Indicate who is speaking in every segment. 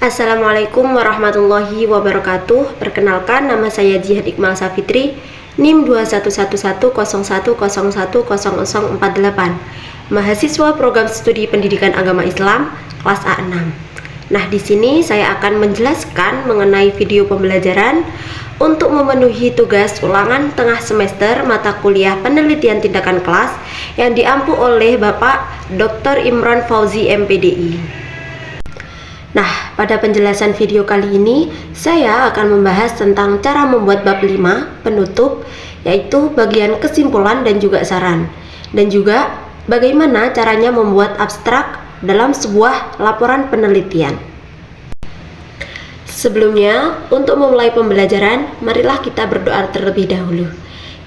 Speaker 1: Assalamualaikum warahmatullahi wabarakatuh. Perkenalkan, nama saya Jihad Iqmal Safitri, NIM 211101010048, mahasiswa program studi pendidikan agama Islam kelas A6. Nah, di sini saya akan menjelaskan mengenai video pembelajaran untuk memenuhi tugas ulangan tengah semester mata kuliah penelitian tindakan kelas yang diampu oleh Bapak Dr. Imran Fauzi MPDI. Nah, pada penjelasan video kali ini, saya akan membahas tentang cara membuat bab 5, penutup, yaitu bagian kesimpulan dan juga saran. Dan juga bagaimana caranya membuat abstrak dalam sebuah laporan penelitian. Sebelumnya, untuk memulai pembelajaran, marilah kita berdoa terlebih dahulu.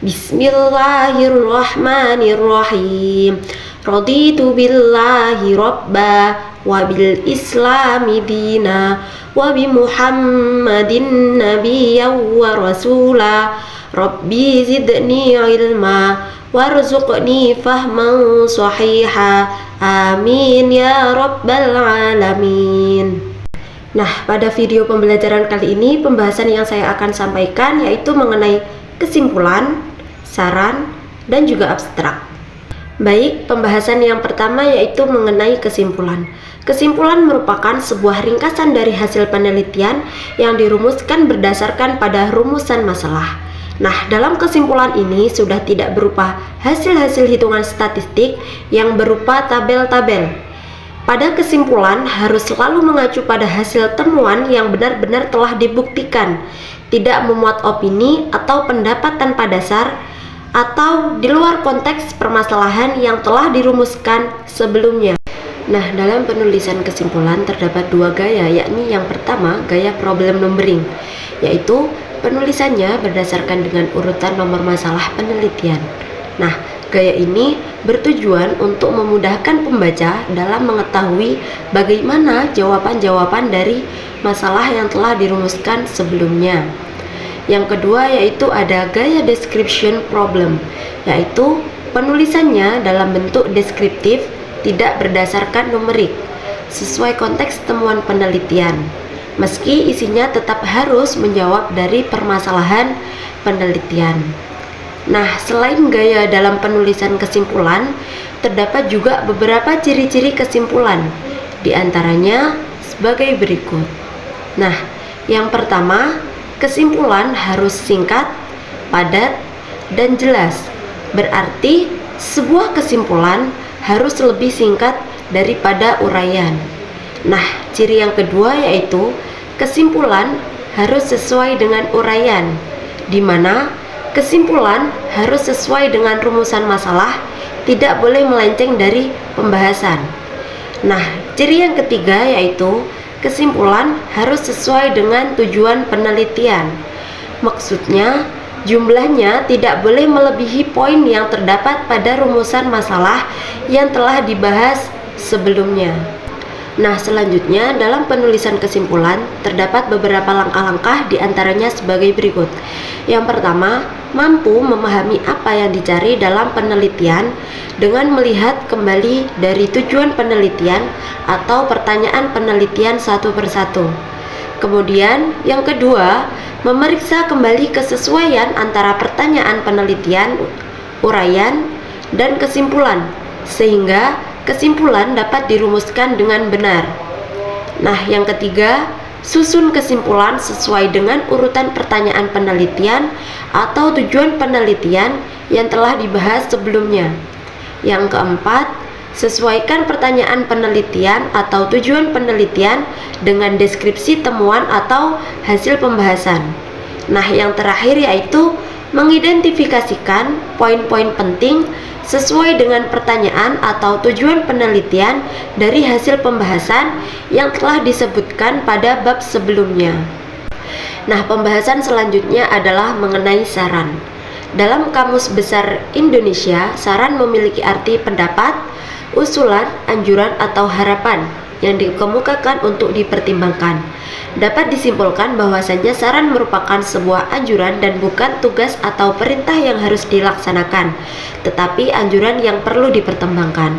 Speaker 1: Bismillahirrahmanirrahim. Raditu billahi robba wa bil islami dina wa bi muhammadin nabiyyan wa rasula rabbi zidni ilma warzuqni fahman sahiha amin ya rabbal alamin. Nah, pada video pembelajaran kali ini pembahasan yang saya akan sampaikan yaitu mengenai kesimpulan, saran, dan juga abstrak. Baik, pembahasan yang pertama yaitu mengenai kesimpulan. Kesimpulan merupakan sebuah ringkasan dari hasil penelitian yang dirumuskan berdasarkan pada rumusan masalah. Nah, dalam kesimpulan ini sudah tidak berupa hasil-hasil hitungan statistik yang berupa tabel-tabel. Pada kesimpulan harus selalu mengacu pada hasil temuan yang benar-benar telah dibuktikan, tidak memuat opini atau pendapat tanpa dasar, atau di luar konteks permasalahan yang telah dirumuskan sebelumnya. Nah, dalam penulisan kesimpulan terdapat dua gaya, yakni yang pertama gaya problem numbering, yaitu penulisannya berdasarkan dengan urutan nomor masalah penelitian. Nah, gaya ini bertujuan untuk memudahkan pembaca dalam mengetahui bagaimana jawaban-jawaban dari masalah yang telah dirumuskan sebelumnya. Yang kedua yaitu ada gaya description problem, yaitu penulisannya dalam bentuk deskriptif, tidak berdasarkan numerik, sesuai konteks temuan penelitian, meski isinya tetap harus menjawab dari permasalahan penelitian. Nah, selain gaya dalam penulisan kesimpulan, terdapat juga beberapa ciri-ciri kesimpulan, diantaranya sebagai berikut. Nah, yang pertama, kesimpulan harus singkat, padat, dan jelas. Berarti sebuah kesimpulan harus lebih singkat daripada uraian. Nah, ciri yang kedua yaitu kesimpulan harus sesuai dengan uraian, di mana kesimpulan harus sesuai dengan rumusan masalah, tidak boleh melenceng dari pembahasan. Nah, ciri yang ketiga yaitu kesimpulan harus sesuai dengan tujuan penelitian. Maksudnya, jumlahnya tidak boleh melebihi poin yang terdapat pada rumusan masalah yang telah dibahas sebelumnya. Nah, selanjutnya dalam penulisan kesimpulan terdapat beberapa langkah-langkah, diantaranya sebagai berikut. Yang pertama, mampu memahami apa yang dicari dalam penelitian dengan melihat kembali dari tujuan penelitian atau pertanyaan penelitian satu persatu. Kemudian, yang kedua, memeriksa kembali kesesuaian antara pertanyaan penelitian, uraian, dan kesimpulan, sehingga kesimpulan dapat dirumuskan dengan benar. Nah, yang ketiga, susun kesimpulan sesuai dengan urutan pertanyaan penelitian atau tujuan penelitian yang telah dibahas sebelumnya. Yang keempat, sesuaikan pertanyaan penelitian atau tujuan penelitian dengan deskripsi temuan atau hasil pembahasan. Nah, yang terakhir yaitu mengidentifikasikan poin-poin penting sesuai dengan pertanyaan atau tujuan penelitian dari hasil pembahasan yang telah disebutkan pada bab sebelumnya. Nah, pembahasan selanjutnya adalah mengenai saran. Dalam Kamus Besar Indonesia, saran memiliki arti pendapat, usulan, anjuran, atau harapan yang dikemukakan untuk dipertimbangkan. Dapat disimpulkan bahwasannya saran merupakan sebuah anjuran dan bukan tugas atau perintah yang harus dilaksanakan, tetapi anjuran yang perlu dipertimbangkan.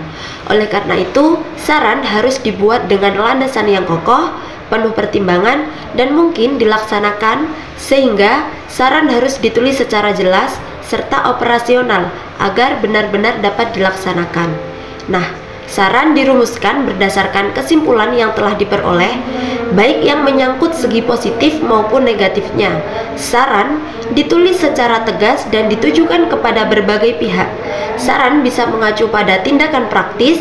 Speaker 1: Oleh karena itu, saran harus dibuat dengan landasan yang kokoh, penuh pertimbangan, dan mungkin dilaksanakan, sehingga saran harus ditulis secara jelas serta operasional agar benar-benar dapat dilaksanakan. Nah, saran dirumuskan berdasarkan kesimpulan yang telah diperoleh, baik yang menyangkut segi positif maupun negatifnya. Saran ditulis secara tegas dan ditujukan kepada berbagai pihak. Saran bisa mengacu pada tindakan praktis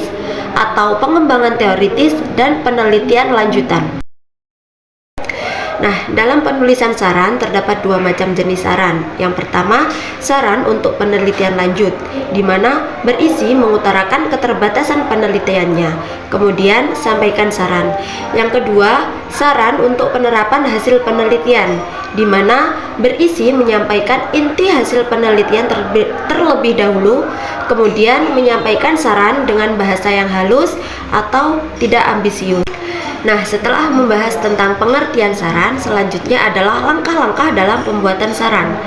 Speaker 1: atau pengembangan teoritis dan penelitian lanjutan. Nah, dalam penulisan saran terdapat dua macam jenis saran. Yang pertama, saran untuk penelitian lanjut, di mana berisi mengutarakan keterbatasan penelitiannya. Kemudian, sampaikan saran. Yang kedua, saran untuk penerapan hasil penelitian, di mana berisi menyampaikan inti hasil penelitian terlebih dahulu, kemudian menyampaikan saran dengan bahasa yang halus atau tidak ambisius. Nah, setelah membahas tentang pengertian saran, selanjutnya adalah langkah-langkah dalam pembuatan saran.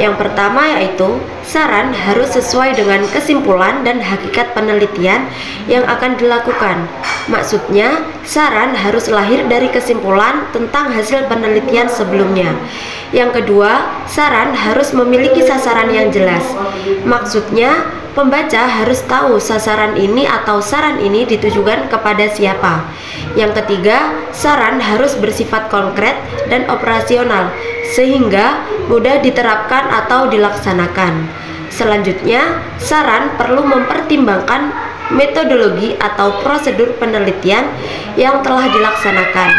Speaker 1: Yang pertama yaitu, saran harus sesuai dengan kesimpulan dan hakikat penelitian yang akan dilakukan. Maksudnya, saran harus lahir dari kesimpulan tentang hasil penelitian sebelumnya. Yang kedua, saran harus memiliki sasaran yang jelas. Maksudnya, pembaca harus tahu sasaran ini atau saran ini ditujukan kepada siapa. Yang ketiga, saran harus bersifat konkret dan operasional sehingga mudah diterapkan atau dilaksanakan. Selanjutnya, saran perlu mempertimbangkan metodologi atau prosedur penelitian yang telah dilaksanakan.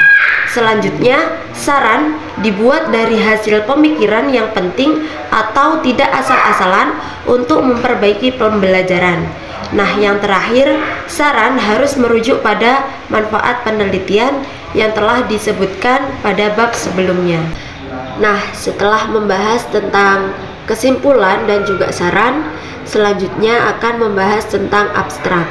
Speaker 1: Selanjutnya, saran dibuat dari hasil pemikiran yang penting atau tidak asal-asalan untuk memperbaiki pembelajaran. Nah, yang terakhir, saran harus merujuk pada manfaat penelitian yang telah disebutkan pada bab sebelumnya. Nah, setelah membahas tentang kesimpulan dan juga saran, selanjutnya akan membahas tentang abstrak.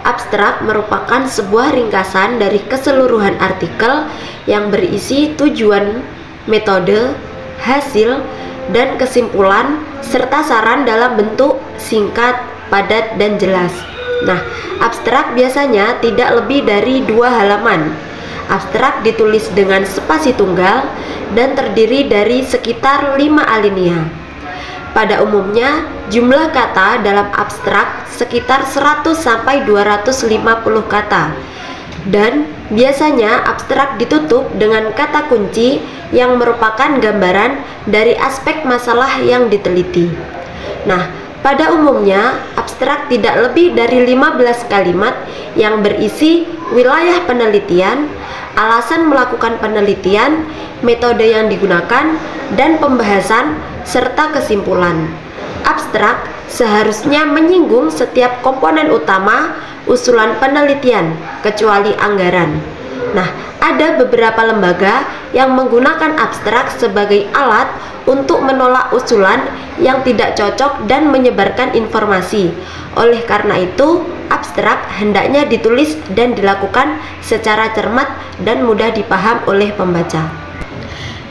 Speaker 1: Abstrak merupakan sebuah ringkasan dari keseluruhan artikel yang berisi tujuan, metode, hasil, dan kesimpulan, serta saran dalam bentuk singkat, padat, dan jelas. Nah, abstrak biasanya tidak lebih dari 2 halaman. Abstrak ditulis dengan spasi tunggal dan terdiri dari sekitar 5 alinea. Pada umumnya, jumlah kata dalam abstrak sekitar 100-250 kata. Dan biasanya abstrak ditutup dengan kata kunci yang merupakan gambaran dari aspek masalah yang diteliti. Nah, pada umumnya abstrak tidak lebih dari 15 kalimat yang berisi wilayah penelitian, alasan melakukan penelitian, metode yang digunakan, dan pembahasan serta kesimpulan. Abstrak seharusnya menyinggung setiap komponen utama usulan penelitian, kecuali anggaran. Nah, ada beberapa lembaga yang menggunakan abstrak sebagai alat untuk menolak usulan yang tidak cocok dan menyebarkan informasi. Oleh karena itu, abstrak hendaknya ditulis dan dilakukan secara cermat dan mudah dipaham oleh pembaca.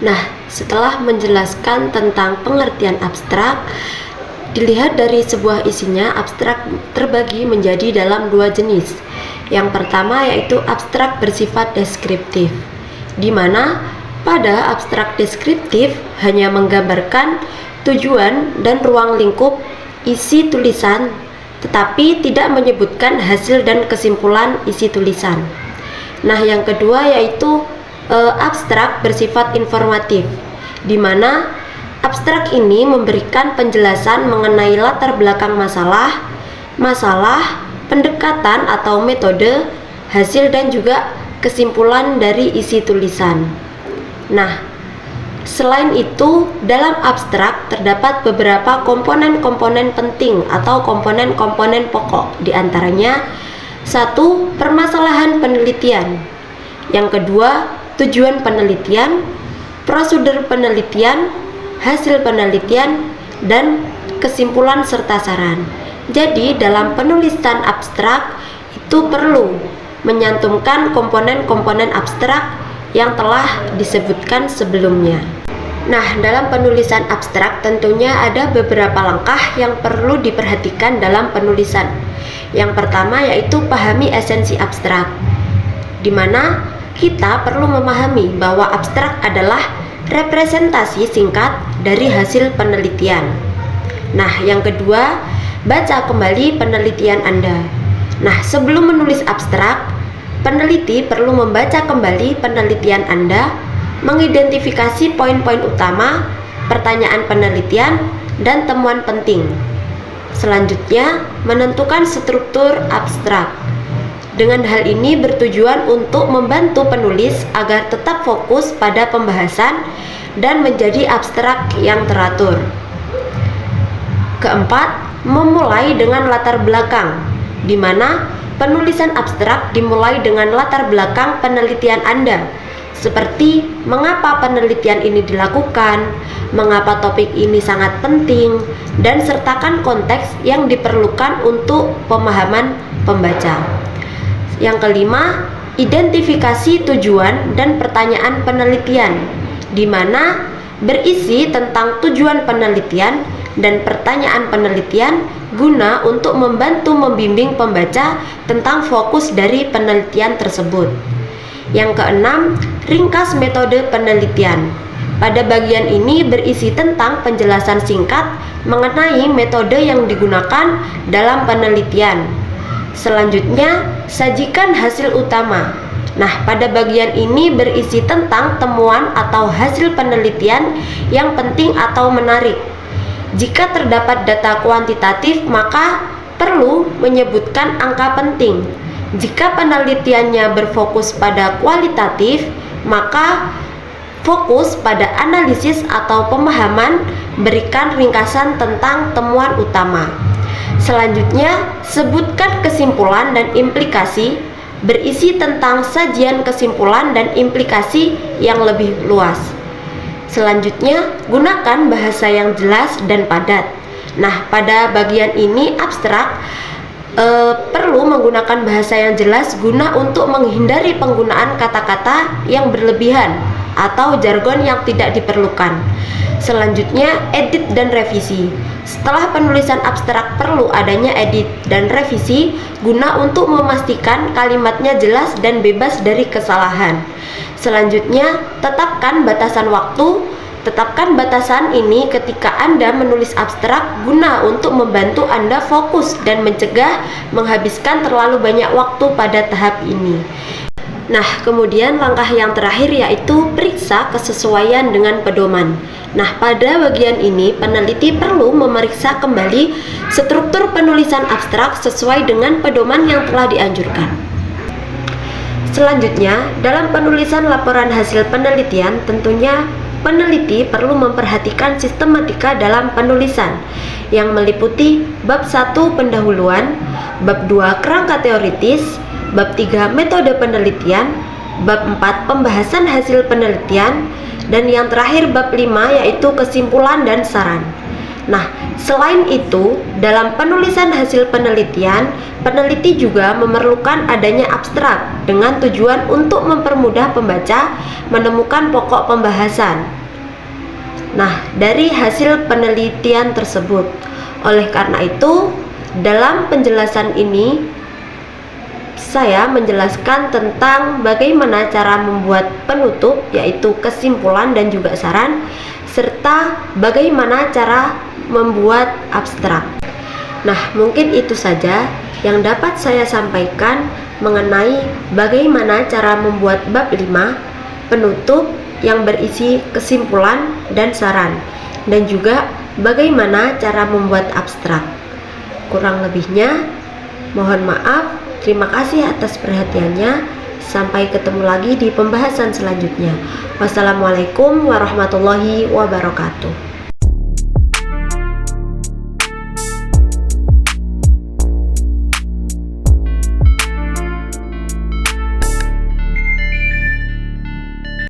Speaker 1: Nah, setelah menjelaskan tentang pengertian abstrak, dilihat dari sebuah isinya, abstrak terbagi menjadi dalam 2 jenis. Yang pertama yaitu abstrak bersifat deskriptif, di mana pada abstrak deskriptif hanya menggambarkan tujuan dan ruang lingkup isi tulisan, tetapi tidak menyebutkan hasil dan kesimpulan isi tulisan. Nah, yang kedua yaitu abstrak bersifat informatif, di mana abstrak ini memberikan penjelasan mengenai latar belakang masalah, pendekatan atau metode, hasil, dan juga kesimpulan dari isi tulisan. Nah, selain itu, dalam abstrak terdapat beberapa komponen-komponen penting atau komponen-komponen pokok, diantaranya 1. Permasalahan penelitian. Yang kedua, tujuan penelitian, prosedur penelitian, hasil penelitian, dan kesimpulan serta saran. Jadi, dalam penulisan abstrak itu perlu menyantumkan komponen-komponen abstrak yang telah disebutkan sebelumnya. Nah, dalam penulisan abstrak tentunya ada beberapa langkah yang perlu diperhatikan dalam penulisan. Yang pertama yaitu pahami esensi abstrak, di mana kita perlu memahami bahwa abstrak adalah representasi singkat dari hasil penelitian. Nah, yang kedua, baca kembali penelitian Anda. Nah, sebelum menulis abstrak, peneliti perlu membaca kembali penelitian Anda, mengidentifikasi poin-poin utama, pertanyaan penelitian, dan temuan penting. Selanjutnya, menentukan struktur abstrak. Dengan hal ini bertujuan untuk membantu penulis agar tetap fokus pada pembahasan dan menjadi abstrak yang teratur. Keempat, memulai dengan latar belakang, di mana penulisan abstrak dimulai dengan latar belakang penelitian Anda, seperti mengapa penelitian ini dilakukan, mengapa topik ini sangat penting, dan sertakan konteks yang diperlukan untuk pemahaman pembaca. Yang kelima, identifikasi tujuan dan pertanyaan penelitian, di mana berisi tentang tujuan penelitian dan pertanyaan penelitian guna untuk membantu membimbing pembaca tentang fokus dari penelitian tersebut. Yang keenam, ringkas metode penelitian. Pada bagian ini berisi tentang penjelasan singkat mengenai metode yang digunakan dalam penelitian. Selanjutnya, sajikan hasil utama. Nah, pada bagian ini berisi tentang temuan atau hasil penelitian yang penting atau menarik. Jika terdapat data kuantitatif, maka perlu menyebutkan angka penting. Jika penelitiannya berfokus pada kualitatif, maka fokus pada analisis atau pemahaman, berikan ringkasan tentang temuan utama. Selanjutnya, sebutkan kesimpulan dan implikasi, berisi tentang sajian kesimpulan dan implikasi yang lebih luas. Selanjutnya, gunakan bahasa yang jelas dan padat. Nah, pada bagian ini abstrak perlu menggunakan bahasa yang jelas guna untuk menghindari penggunaan kata-kata yang berlebihan atau jargon yang tidak diperlukan. Selanjutnya, edit dan revisi. Setelah penulisan abstrak perlu adanya edit dan revisi guna untuk memastikan kalimatnya jelas dan bebas dari kesalahan. Selanjutnya, tetapkan batasan waktu. Tetapkan batasan ini ketika Anda menulis abstrak guna untuk membantu Anda fokus dan mencegah menghabiskan terlalu banyak waktu pada tahap ini. Nah, kemudian langkah yang terakhir yaitu periksa kesesuaian dengan pedoman. Nah, pada bagian ini peneliti perlu memeriksa kembali struktur penulisan abstrak sesuai dengan pedoman yang telah dianjurkan. Selanjutnya, dalam penulisan laporan hasil penelitian, tentunya peneliti perlu memperhatikan sistematika dalam penulisan yang meliputi bab 1 pendahuluan, bab 2 kerangka teoritis, bab 3 metode penelitian, bab 4 pembahasan hasil penelitian, dan yang terakhir bab 5 yaitu kesimpulan dan saran. Nah, selain itu, dalam penulisan hasil penelitian, peneliti juga memerlukan adanya abstrak dengan tujuan untuk mempermudah pembaca menemukan pokok pembahasan. Nah, dari hasil penelitian tersebut. Oleh karena itu, dalam penjelasan ini saya menjelaskan tentang bagaimana cara membuat penutup, yaitu kesimpulan dan juga saran, serta bagaimana cara membuat abstrak. Nah, mungkin itu saja yang dapat saya sampaikan mengenai bagaimana cara membuat bab 5, penutup yang berisi kesimpulan dan saran, dan juga bagaimana cara membuat abstrak. Kurang lebihnya, mohon maaf. Terima kasih atas perhatiannya. Sampai ketemu lagi di pembahasan selanjutnya. Wassalamualaikum warahmatullahi wabarakatuh.